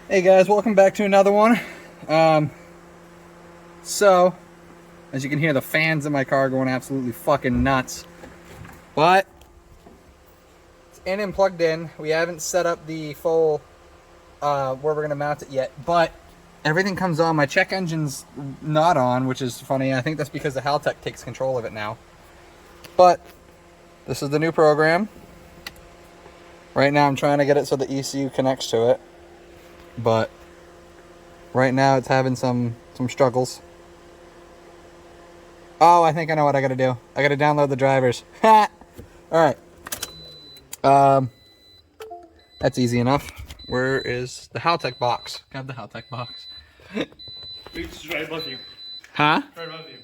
Hey guys, welcome back to another one. So, as you can hear, the fans in my car going absolutely fucking nuts. But it's in and plugged in. We haven't set up the full where we're gonna mount it yet, but everything comes on. My check engine's not on, which is funny. I think that's because the Haltech takes control of it now. But this is the new program. Right now, I'm trying to get it so the ECU connects to it, but right now it's having some struggles. Oh, I think I know what I gotta do. I gotta download the drivers. Ha! Alright. That's easy enough. Where is the Haltech box? Grab the Haltech box. It's right above you. Huh? Right above you.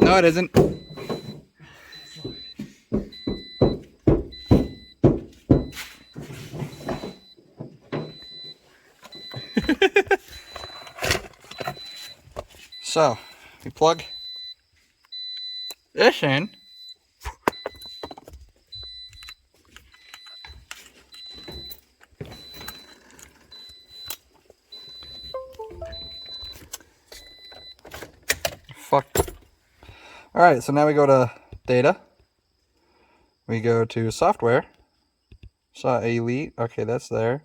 No, it isn't. So, we plug this in. Fuck. Alright, so now we go to data. We go to software. Saw Elite. Okay, that's there.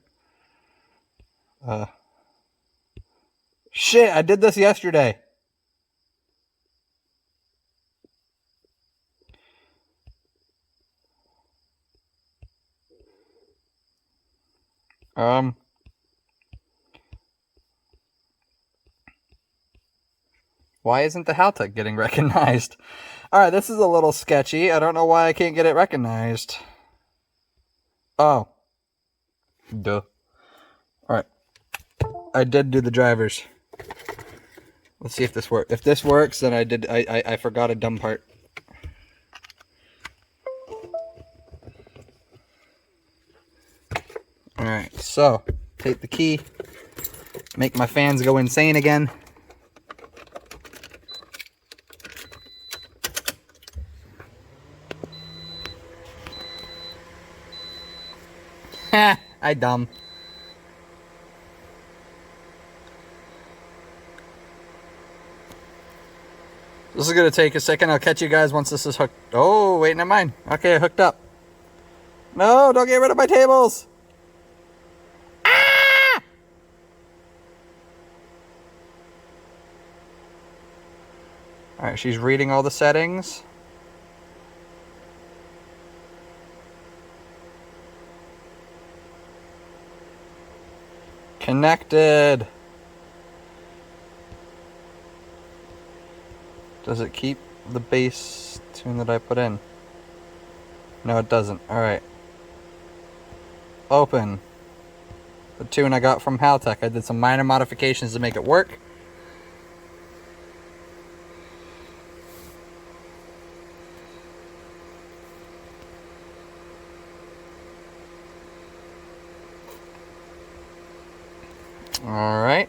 Shit, I did this yesterday. Why isn't the Haltech getting recognized? Alright, this is a little sketchy. I don't know why I can't get it recognized. Oh. Duh. Alright. I did do the drivers. Let's see if this works. If this works, then I forgot a dumb part. Alright, so take the key. Make my fans go insane again. Ha! I dumb. This is gonna take a second. I'll catch you guys once this is hooked. Oh, wait, never mind. Okay, hooked up. No, don't get rid of my tables. Ah! All right, she's reading all the settings. Connected. Does it keep the bass tune that I put in? No, it doesn't. Alright. Open. The tune I got from Haltech. I did some minor modifications to make it work. Alright.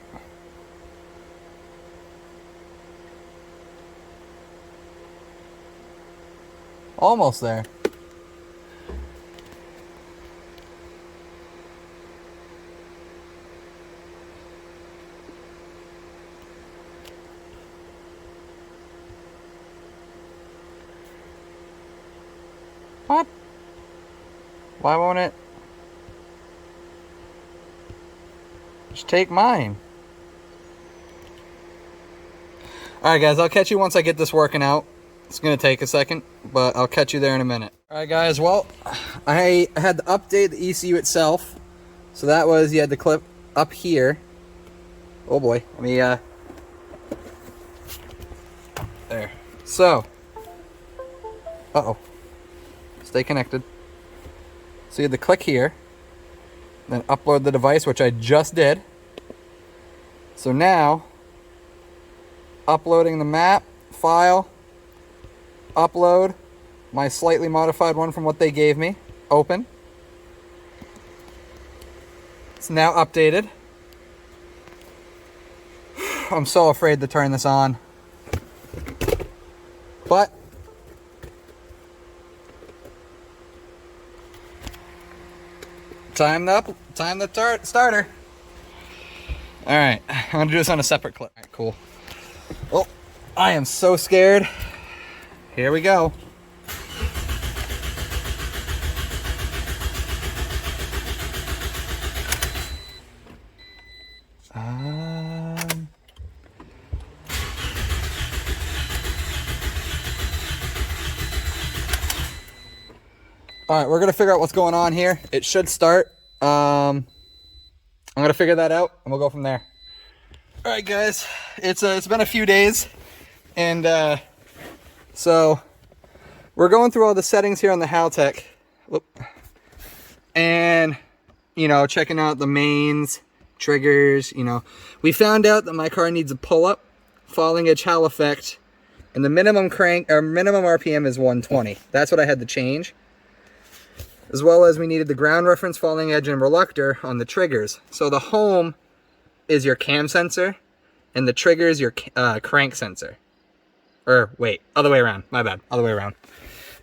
Almost there. What? Why won't it? Just take mine. Alright guys, I'll catch you once I get this working out. It's going to take a second, but I'll catch you there in a minute. Alright guys, well, I had to update the ECU itself. So that was, you had to clip up here. Oh boy, let me, there. So, uh-oh. Stay connected. So you had to click here. Then upload the device, which I just did. So now, uploading the map file, upload my slightly modified one from what they gave me, open. It's now updated. I'm so afraid to turn this on. But Time the starter. All right, I'm gonna do this on a separate clip. All right, cool. Oh, I am so scared. Here we go. All right, we're gonna figure out what's going on here. It should start. I'm gonna figure that out, and we'll go from there. All right, guys, it's been a few days, and so we're going through all the settings here on the Haltech, and checking out the mains, triggers. We found out that my car needs a pull-up, falling edge Hall effect, and the minimum minimum RPM is 120. That's what I had to change. As well as we needed the ground reference, falling edge, and reluctor on the triggers. So the home is your cam sensor, and the trigger is your crank sensor. Or wait, other way around. My bad, other way around.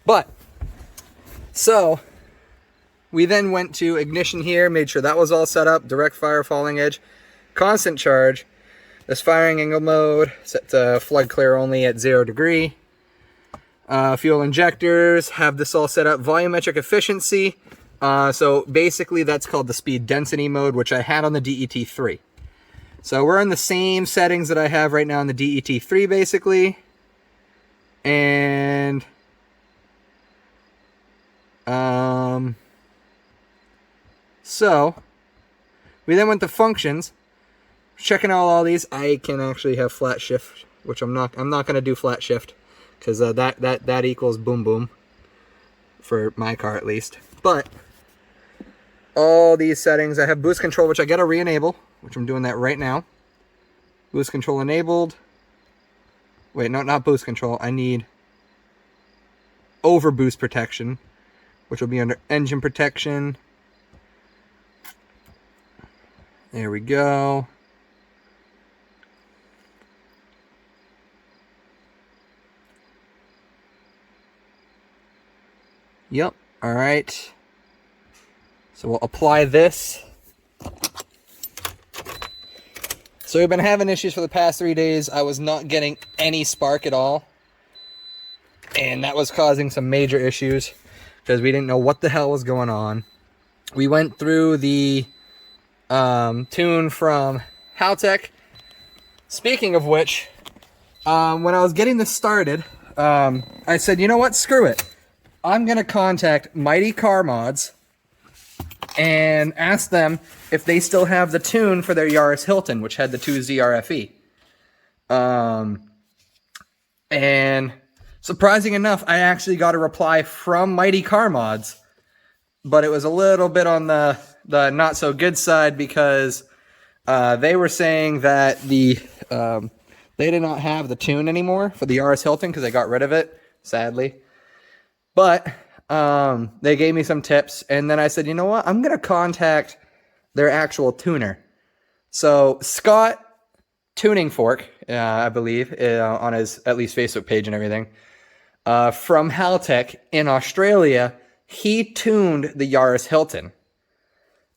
But so we then went to ignition here, made sure that was all set up. Direct fire, falling edge, constant charge. This firing angle mode set to flood clear only at 0 degree. Fuel injectors, have this all set up. Volumetric efficiency. So basically that's called the speed density mode, which I had on the DET3. So we're in the same settings that I have right now on the DET3 basically. And so we then went to functions. Checking out all these. I can actually have flat shift, which I'm not going to do flat shift. Because that equals boom boom, for my car at least. But all these settings, I have boost control, which I gotta re-enable, which I'm doing that right now. Boost control enabled. Wait, no, not boost control. I need over boost protection, which will be under engine protection. There we go. Yep, all right. So we'll apply this. So we've been having issues for the past 3 days. I was not getting any spark at all. And that was causing some major issues because we didn't know what the hell was going on. We went through the tune from Haltech. Speaking of which, when I was getting this started, I said, you know what, screw it. I'm going to contact Mighty Car Mods and ask them if they still have the tune for their Yaris Hilton, which had the 2Z RFE. And surprising enough, I actually got a reply from Mighty Car Mods, but it was a little bit on the not so good side because they were saying that they did not have the tune anymore for the Yaris Hilton because they got rid of it, sadly. But they gave me some tips, and then I said, you know what? I'm going to contact their actual tuner. So Scott Tuning Fork, I believe, on his at least Facebook page and everything, from Haltech in Australia, he tuned the Yaris Hilton.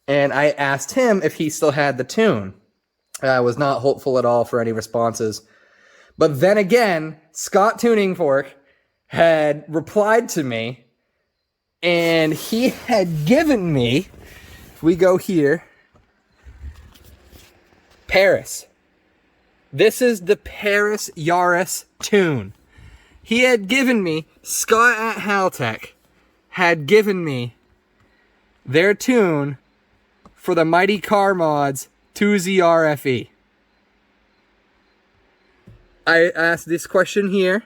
And I asked him if he still had the tune. I was not hopeful at all for any responses. But then again, Scott Tuning Fork had replied to me, and he had given me, if we go here, Paris. This is the Paris Yaris tune. He had given me, Scott at Haltech had given me their tune for the Mighty Car Mods 2Z RFE. I asked this question here,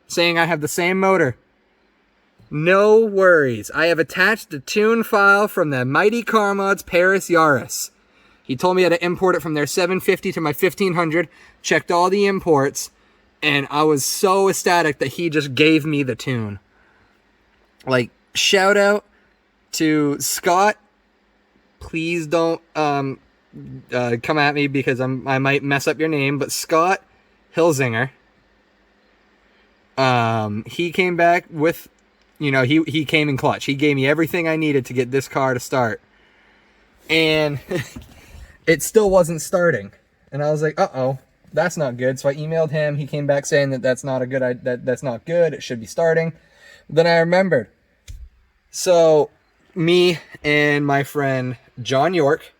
saying I have the same motor. No worries. I have attached the tune file from the Mighty Car Mods Paris Yaris. He told me how to import it from their 750 to my 1500. Checked all the imports. And I was so ecstatic that he just gave me the tune. Like, shout out to Scott. Please don't come at me because I might mess up your name. But Scott Hilsinger. He came back with you know, he came in clutch. He gave me everything I needed to get this car to start. And it still wasn't starting. And I was like, uh-oh, that's not good. So I emailed him. He came back saying that that's not good. It should be starting. Then I remembered. So me and my friend John York,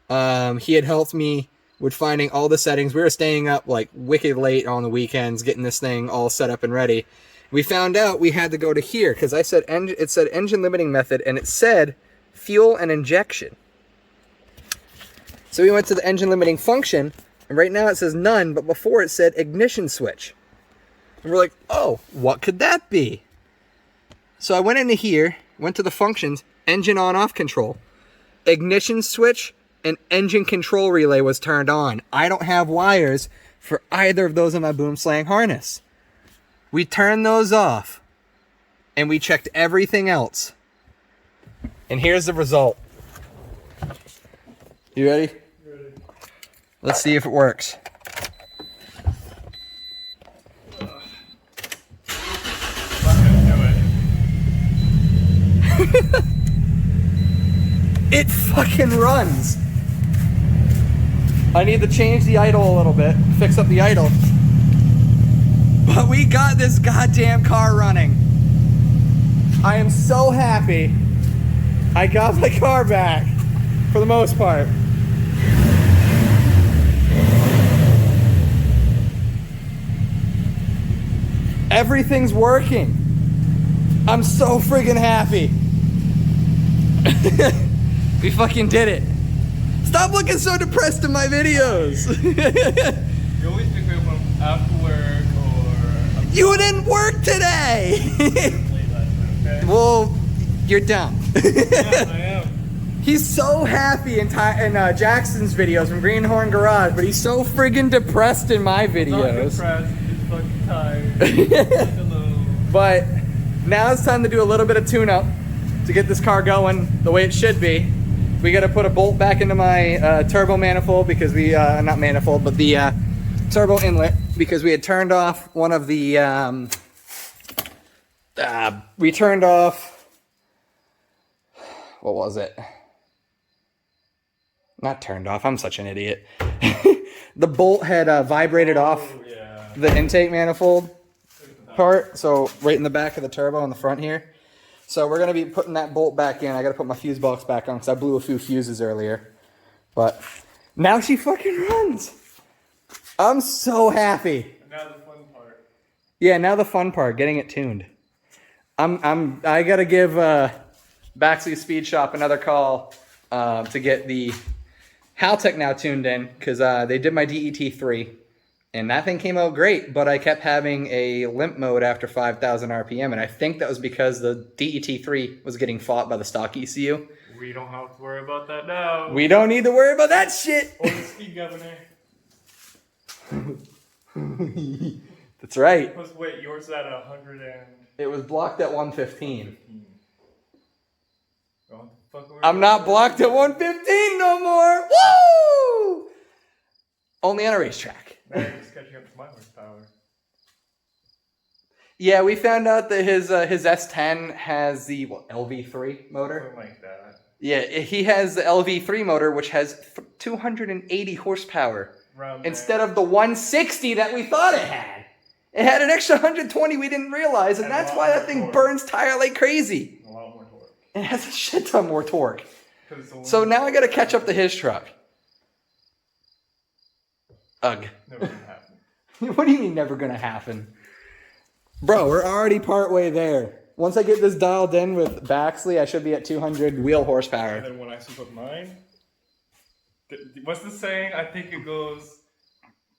he had helped me with finding all the settings. We were staying up like wicked late on the weekends, getting this thing all set up and ready. We found out we had to go to here because it said engine limiting method, and it said fuel and injection. So we went to the engine limiting function, and right now it says none, but before it said ignition switch. And we're like, oh, what could that be? So I went into here, went to the functions, engine on-off control, ignition switch, and engine control relay was turned on. I don't have wires for either of those in my boom slang harness. We turned those off, and we checked everything else. And here's the result. You ready? Ready. Let's see if it works. Not gonna do it. It fucking runs. I need to change the idle a little bit, fix up the idle. But we got this goddamn car running. I am so happy. I got my car back, for the most part. Everything's working. I'm so friggin' happy. We fucking did it. Stop looking so depressed in my videos. You always pick me up from after work or... You didn't work today. late last night, okay? Well, you're dumb. Yeah, I am. He's so happy in Jackson's videos from Greenhorn Garage, but he's so friggin' depressed in my Not videos. depressed, just fucking tired. Hello. But now it's time to do a little bit of tune-up to get this car going the way it should be. We got to put a bolt back into my turbo manifold because we, not manifold, but the turbo inlet, because we had turned off one of the, we turned off, what was it? Not turned off, I'm such an idiot. The bolt had vibrated off Yeah. the intake manifold part, so right in the back of the turbo on the front here. So we're going to be putting that bolt back in. I got to put my fuse box back on because I blew a few fuses earlier. But now she fucking runs. I'm so happy. And now the fun part. Yeah, now the fun part, getting it tuned. I got to give Baxley Speed Shop another call to get the Haltech now tuned in because they did my DET3. And that thing came out great, but I kept having a limp mode after 5,000 RPM, and I think that was because the DET3 was getting fought by the stock ECU. We don't have to worry about that now. We don't need to worry about that shit! Or the speed governor. That's right. Wait, yours at 100 and... It was blocked at 115. What the fuck were I'm we not doing? blocked at 115 no more! Woo! Only on a racetrack. Now you're just catching up to my horsepower. Yeah, we found out that his S10 has the LV3 motor. Something like that. Yeah, he has the LV3 motor, which has 280 horsepower Around instead of the 160 that we thought it had. It had an extra 120 we didn't realize, and And that's a why lot that more thing torque. burns tire like crazy. A lot more torque. It has a shit ton more torque. 'Cause it's the one So now I got to catch up to his truck. Ugh. never gonna happen. What do you mean never gonna happen? Bro, we're already partway there. Once I get this dialed in with Baxley, I should be at 200 wheel And horsepower. then when I switch up mine, what's the saying? I think it goes,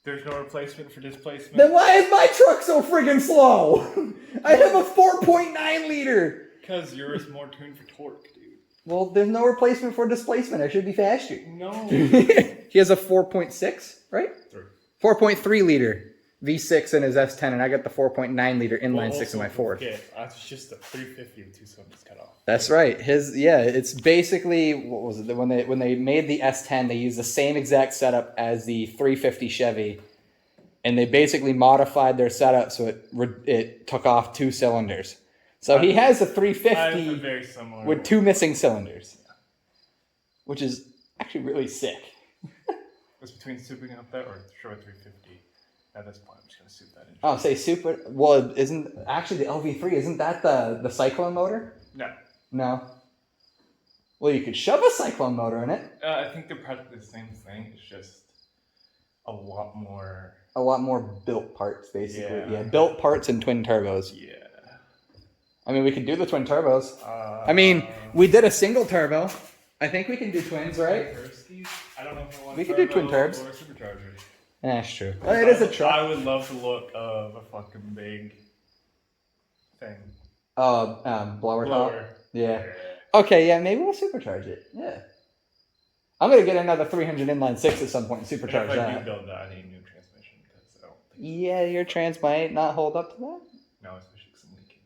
there's no replacement for displacement. Then why is my truck so friggin' slow? I have a 4.9 liter. Because yours is more tuned for torque, dude. Well, there's no replacement for displacement. I should be faster. No. He has a 4.6, right? 3. 4.3 liter V6 in his S10, and I got the 4.9 liter inline six in my Ford. Okay, that's just a 350 with 2 cylinders cut off. That's right. It's basically, what was it? When they made the S10, they used the same exact setup as the 350 Chevy, and they basically modified their setup so it took off 2 cylinders. So he has a I have a 350 very similar with 2 missing cylinders, which is actually really sick. It's between souping up that or short 350. At this point, I'm just gonna soup that in. Oh, say super. Well, isn't actually the LV3? Isn't that the Cyclone motor? No. No. Well, you could shove a Cyclone motor in it. I think they're practically the same thing. It's just a lot more. A lot more built parts, basically. Yeah. Yeah, built parts and twin turbos. Yeah. I mean, we could do the twin turbos. I mean, we did a single turbo. I think we can do twins, right? I don't know if I want We could do twin turbs. or supercharger. That's true. Well, it is a truck. I would love the look of a fucking big thing. Blower top. Blower. Yeah. Okay, yeah, maybe we'll supercharge it. Yeah. I'm gonna get another 300 inline six at some point and supercharge If I do that. build that, I need a new transmission because I don't think. Yeah, your trans might not hold up to that. No, especially because I'm leaking.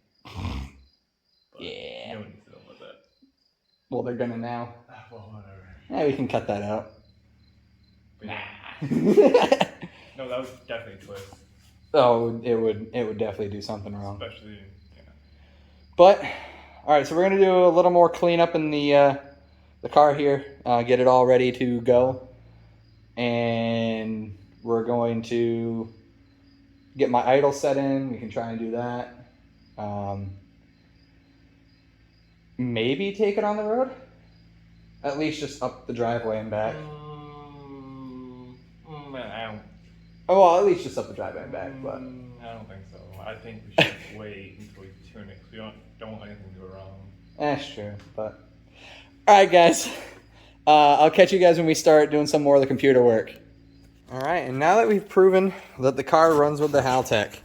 But Yeah. no one needs to know about that. Well, they're gonna now. Well, whatever. Yeah, we can cut that out. But yeah. Nah. No, that was definitely a twist. Oh, it would definitely do something wrong. Especially, But, all right, so we're gonna do a little more cleanup in the car here, get it all ready to go, and we're going to get my idle set in. We can try and do that. Maybe take it on the road, at least just up the driveway and back. I don't. Oh, well, at least just up the driveway and back, but. I don't think so. I think we should wait until we tune it because we don't want anything to go wrong. That's true, but. Alright, guys. I'll catch you guys when we start doing some more of the computer work. Alright, and now that we've proven that the car runs with the Haltech,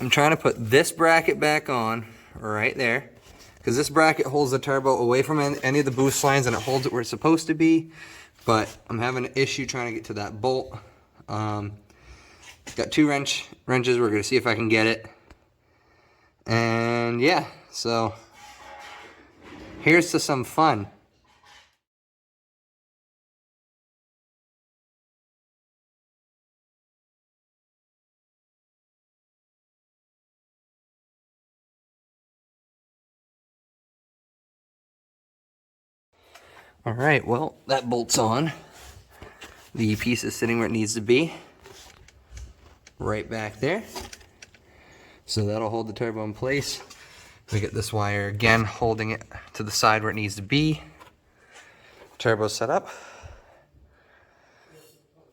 I'm trying to put this bracket back on right there. Because this bracket holds the turbo away from any of the boost lines and it holds it where it's supposed to be. But I'm having an issue trying to get to that bolt. Got 2 wrenches. We're going to see if I can get it. And yeah, so here's to some fun. All right, well, that bolt's on. The piece is sitting where it needs to be. Right back there. So that'll hold the turbo in place. We get this wire again, holding it to the side where it needs to be. Turbo set up.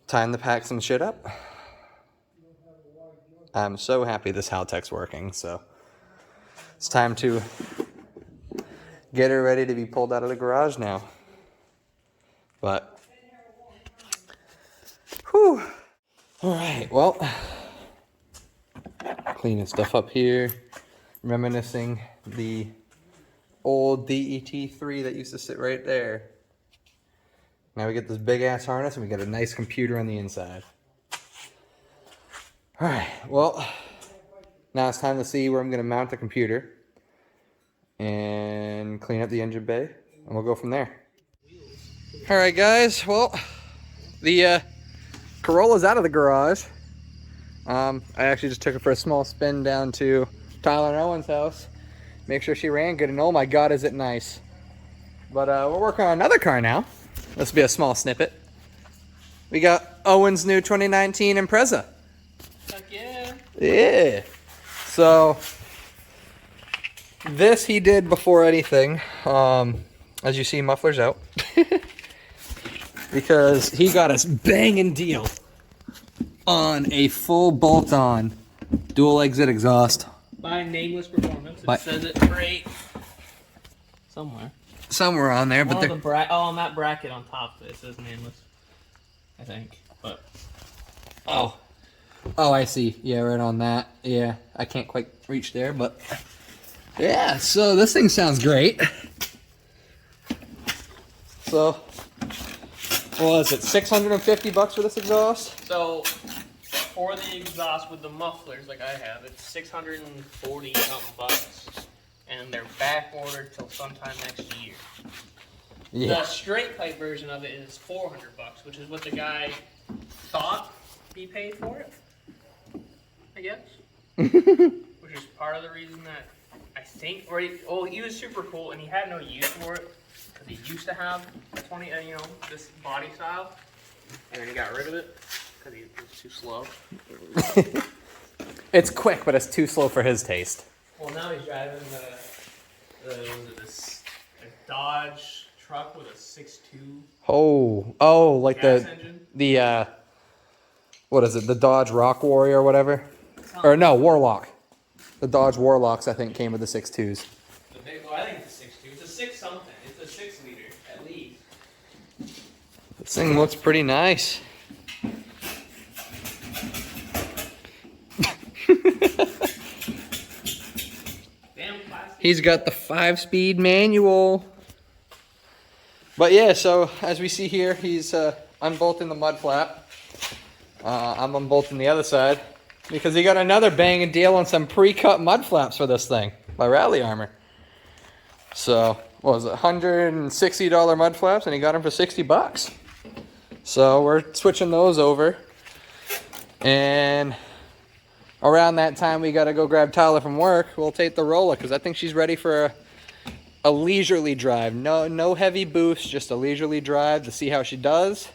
Time to pack some shit up. I'm so happy this Haltech's working, so it's time to get her ready to be pulled out of the garage now. But, whew. All right, well, cleaning stuff up here, reminiscing the old DET3 that used to sit right there. Now we get this big ass harness and we get a nice computer on the inside. All right, well, now it's time to see where I'm gonna mount the computer and clean up the engine bay, and we'll go from there. All right, guys, well, the Corolla's out of the garage. I actually just took her for a small spin down to Tyler and Owen's house. Make sure she ran good, and oh my God, is it nice. But we're working on another car now. This will be a small snippet. We got Owen's new 2019 Impreza. Heck yeah. Yeah. So, this he did before anything. As you see, muffler's out. Because he got us banging deal on a full bolt-on dual exit exhaust. By Nameless Performance. It says it right somewhere. Somewhere on there, but on that bracket on top it says Nameless. I think. But oh, I see. Yeah, right on that. Yeah, I can't quite reach there, but yeah. So this thing sounds great. So, what is it? $650 for this exhaust? so for the exhaust with the mufflers like I have, it's 640 something bucks. And they're back ordered till sometime next year. Yeah. The straight pipe version of it is 400 bucks, which is what the guy thought he paid for it. I guess. Which is part of the reason that I think, or he was super cool, and he had no use for it because he used to have a 20, this body style, and then he got rid of it because he was too slow. It's quick, but it's too slow for his taste. Well, now he's driving this Dodge truck with a 6.2 like gas engine. the what is it? The Dodge Rock Warrior or whatever, or no, Warlock. The Dodge Warlocks, I think, came with the 6.2s. I think it's a 6.2. It's a 6 something. It's a 6 liter at least. This thing looks pretty nice. He's got the 5-speed manual. But yeah, so as we see here, he's unbolting the mud flap. I'm unbolting the other side because he got another banging deal on some pre-cut mud flaps for this thing by Rally Armor. So, what was it, $160 mud flaps, and he got them for $60. So we're switching those over. And around that time, we got to go grab Tyler from work. We'll take the Rolla because I think she's ready for a leisurely drive. No heavy boost, just a leisurely drive to see how she does.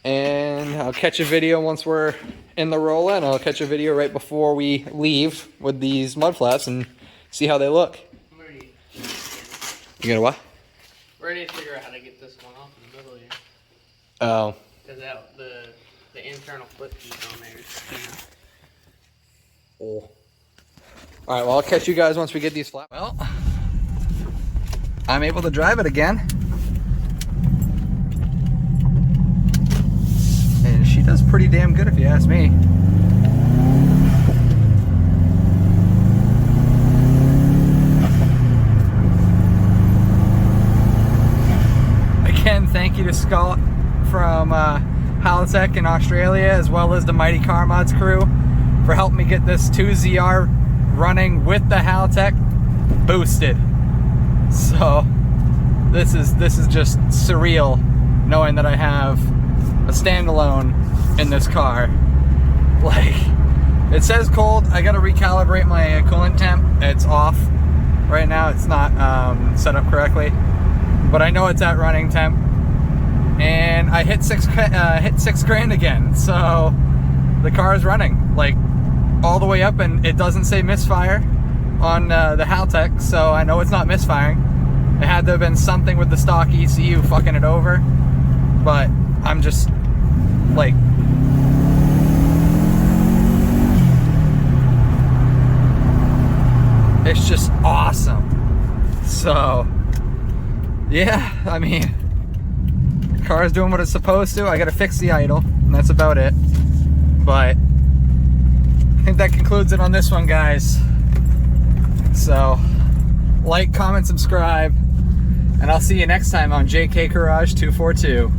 And I'll catch a video once we're in the Rolla, and I'll catch a video right before we leave with these mud flaps and see how they look. I'm ready. You got a what? We're ready to figure out how to get this one off in the middle here. Oh. Because the internal flip piece on there is huge. Oh. All right, well, I'll catch you guys once we get these flaps. Well, I'm able to drive it again. And she does pretty damn good if you ask me. Again, thank you to Scott from Haltech in Australia, as well as the Mighty Car Mods crew, for helping me get this 2ZR running with the Haltech boosted. So this is just surreal knowing that I have a standalone in this car. Like, it says cold. I gotta recalibrate my coolant temp. It's off right now. It's not set up correctly, but I know it's at running temp. And I hit six grand again, so the car is running like all the way up, and it doesn't say misfire on the Haltech, so I know it's not misfiring. It had to have been something with the stock ECU fucking it over, but I'm just like, it's just awesome. So yeah, I mean, the car is doing what it's supposed to. I gotta fix the idle, and that's about it. But I think that concludes it on this one, guys. So like, comment, subscribe, and I'll see you next time on JK Garage 242.